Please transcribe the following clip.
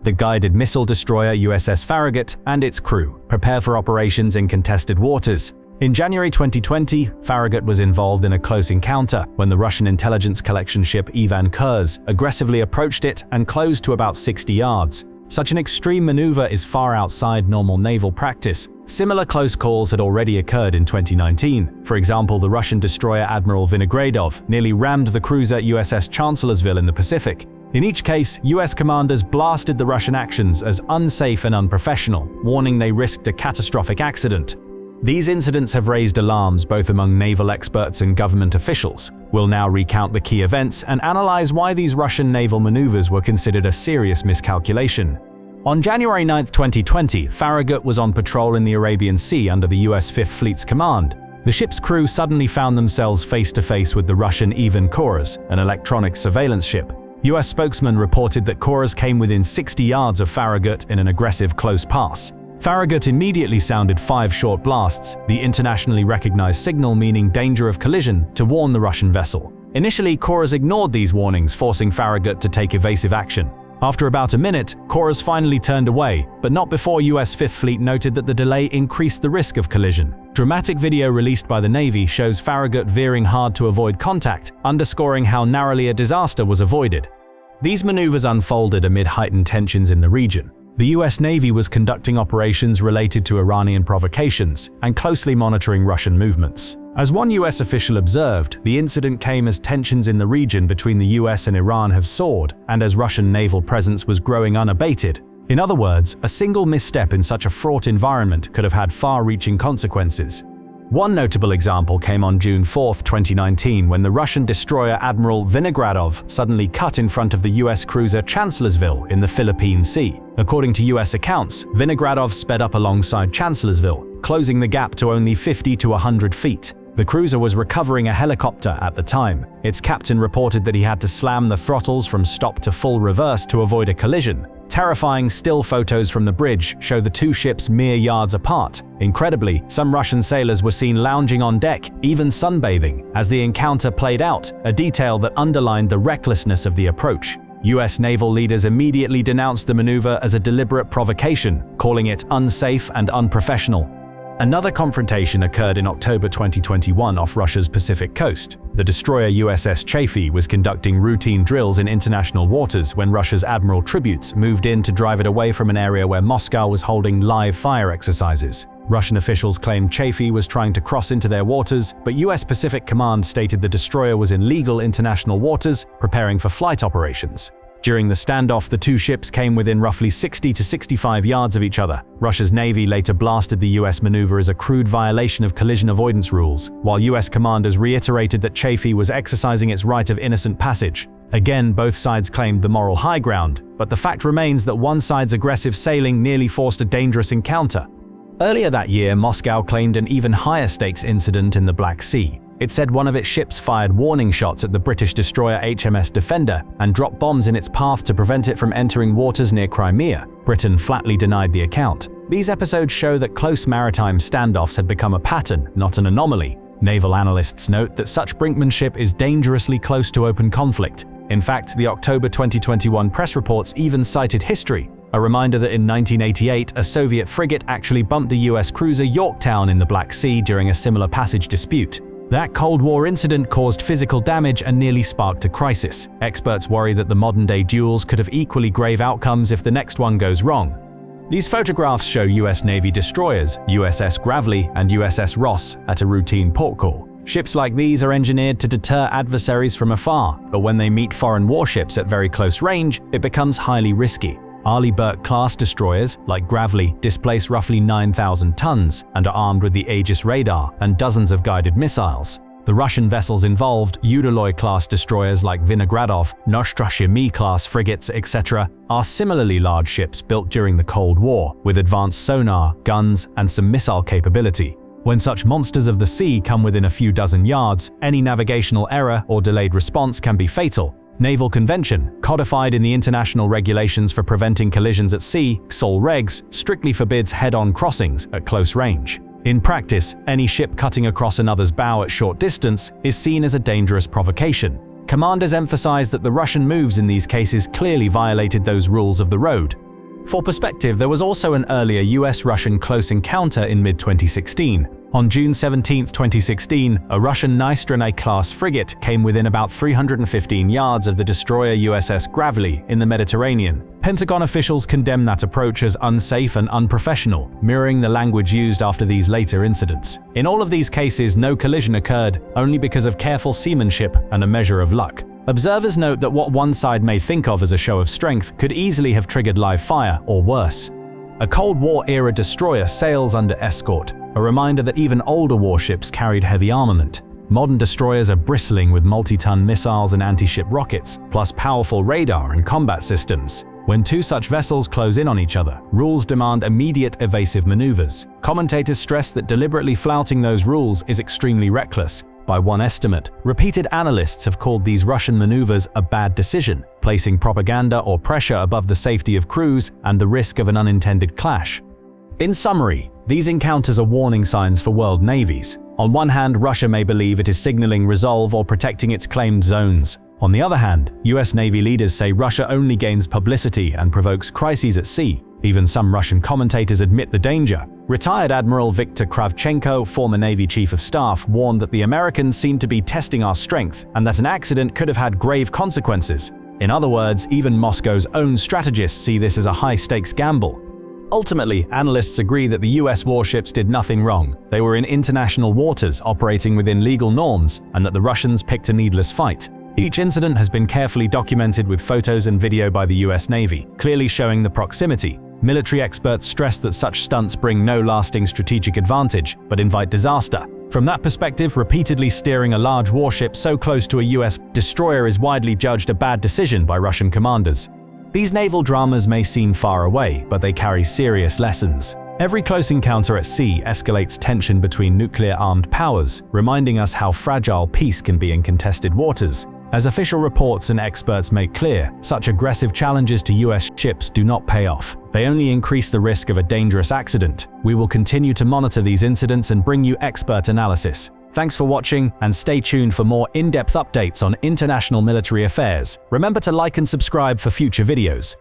the guided missile destroyer USS Farragut and its crew prepare for operations in contested waters. In January 2020, Farragut was involved in a close encounter when the Russian intelligence collection ship Ivan Kurs aggressively approached it and closed to about 60 yards. Such an extreme maneuver is far outside normal naval practice. Similar close calls had already occurred in 2019. For example, the Russian destroyer Admiral Vinogradov nearly rammed the cruiser USS Chancellorsville in the Pacific. In each case, US commanders blasted the Russian actions as unsafe and unprofessional, warning they risked a catastrophic accident. These incidents have raised alarms both among naval experts and government officials. We'll now recount the key events and analyze why these Russian naval maneuvers were considered a serious miscalculation. On January 9, 2020, Farragut was on patrol in the Arabian Sea under the US Fifth Fleet's command. The ship's crew suddenly found themselves face-to-face with the Russian Ivan Kurs, an electronic surveillance ship. US spokesman reported that Kurs came within 60 yards of Farragut in an aggressive close pass. Farragut immediately sounded 5 short blasts, the internationally recognized signal meaning danger of collision, to warn the Russian vessel. Initially, Kurs ignored these warnings, forcing Farragut to take evasive action. After about a minute, Kurs finally turned away, but not before US Fifth Fleet noted that the delay increased the risk of collision. Dramatic video released by the Navy shows Farragut veering hard to avoid contact, underscoring how narrowly a disaster was avoided. These maneuvers unfolded amid heightened tensions in the region. The US Navy was conducting operations related to Iranian provocations and closely monitoring Russian movements. As one US official observed, the incident came as tensions in the region between the US and Iran have soared, and as Russian naval presence was growing unabated. In other words, a single misstep in such a fraught environment could have had far-reaching consequences. One notable example came on June 4, 2019, when the Russian destroyer Admiral Vinogradov suddenly cut in front of the US cruiser Chancellorsville in the Philippine Sea. According to US accounts, Vinogradov sped up alongside Chancellorsville, closing the gap to only 50 to 100 feet. The cruiser was recovering a helicopter at the time. Its captain reported that he had to slam the throttles from stop to full reverse to avoid a collision. Terrifying still photos from the bridge show the two ships mere yards apart. Incredibly, some Russian sailors were seen lounging on deck, even sunbathing, as the encounter played out, a detail that underlined the recklessness of the approach. US naval leaders immediately denounced the maneuver as a deliberate provocation, calling it unsafe and unprofessional. Another confrontation occurred in October 2021 off Russia's Pacific coast. The destroyer USS Chaffee was conducting routine drills in international waters when Russia's admiral tributes moved in to drive it away from an area where Moscow was holding live fire exercises. Russian officials claimed Chaffee was trying to cross into their waters, but US Pacific Command stated the destroyer was in legal international waters, preparing for flight operations. During the standoff, the two ships came within roughly 60 to 65 yards of each other. Russia's Navy later blasted the US maneuver as a crude violation of collision avoidance rules, while US commanders reiterated that Chaffee was exercising its right of innocent passage. Again, both sides claimed the moral high ground, but the fact remains that one side's aggressive sailing nearly forced a dangerous encounter. Earlier that year, Moscow claimed an even higher stakes incident in the Black Sea. It said one of its ships fired warning shots at the British destroyer HMS Defender and dropped bombs in its path to prevent it from entering waters near Crimea. Britain flatly denied the account. These episodes show that close maritime standoffs had become a pattern, not an anomaly. Naval analysts note that such brinkmanship is dangerously close to open conflict. In fact, the October 2021 press reports even cited history, a reminder that in 1988, a Soviet frigate actually bumped the US cruiser Yorktown in the Black Sea during a similar passage dispute. That Cold War incident caused physical damage and nearly sparked a crisis. Experts worry that the modern-day duels could have equally grave outcomes if the next one goes wrong. These photographs show US Navy destroyers, USS Gravely and USS Ross, at a routine port call. Ships like these are engineered to deter adversaries from afar, but when they meet foreign warships at very close range, it becomes highly risky. Arleigh Burke-class destroyers, like Gravely, displace roughly 9,000 tons and are armed with the Aegis radar and dozens of guided missiles. The Russian vessels involved, Udaloy-class destroyers like Vinogradov, Nostroshimy-class frigates, etc., are similarly large ships built during the Cold War, with advanced sonar, guns, and some missile capability. When such monsters of the sea come within a few dozen yards, any navigational error or delayed response can be fatal. Naval Convention, codified in the International Regulations for Preventing Collisions at Sea, XOL Regs, strictly forbids head-on crossings at close range. In practice, any ship cutting across another's bow at short distance is seen as a dangerous provocation. Commanders emphasize that the Russian moves in these cases clearly violated those rules of the road. For perspective, there was also an earlier US-Russian close encounter in mid-2016. On June 17, 2016, a Russian Naistrana-class frigate came within about 315 yards of the destroyer USS Gravely in the Mediterranean. Pentagon officials condemned that approach as unsafe and unprofessional, mirroring the language used after these later incidents. In all of these cases, no collision occurred, only because of careful seamanship and a measure of luck. Observers note that what one side may think of as a show of strength could easily have triggered live fire, or worse. A Cold War-era destroyer sails under escort, a reminder that even older warships carried heavy armament. Modern destroyers are bristling with multi-ton missiles and anti-ship rockets, plus powerful radar and combat systems. When two such vessels close in on each other, rules demand immediate evasive maneuvers. Commentators stress that deliberately flouting those rules is extremely reckless. By one estimate, repeated analysts have called these Russian maneuvers a bad decision, placing propaganda or pressure above the safety of crews and the risk of an unintended clash. In summary, these encounters are warning signs for world navies. On one hand, Russia may believe it is signaling resolve or protecting its claimed zones. On the other hand, US Navy leaders say Russia only gains publicity and provokes crises at sea. Even some Russian commentators admit the danger. Retired Admiral Viktor Kravchenko, former Navy Chief of Staff, warned that the Americans seem to be testing our strength and that an accident could have had grave consequences. In other words, even Moscow's own strategists see this as a high-stakes gamble. Ultimately, analysts agree that the US warships did nothing wrong. They were in international waters operating within legal norms, and that the Russians picked a needless fight. Each incident has been carefully documented with photos and video by the US Navy, clearly showing the proximity. Military experts stress that such stunts bring no lasting strategic advantage, but invite disaster. From that perspective, repeatedly steering a large warship so close to a US destroyer is widely judged a bad decision by Russian commanders. These naval dramas may seem far away, but they carry serious lessons. Every close encounter at sea escalates tension between nuclear-armed powers, reminding us how fragile peace can be in contested waters. As official reports and experts make clear, such aggressive challenges to US ships do not pay off. They only increase the risk of a dangerous accident. We will continue to monitor these incidents and bring you expert analysis. Thanks for watching, and stay tuned for more in-depth updates on international military affairs. Remember to like and subscribe for future videos.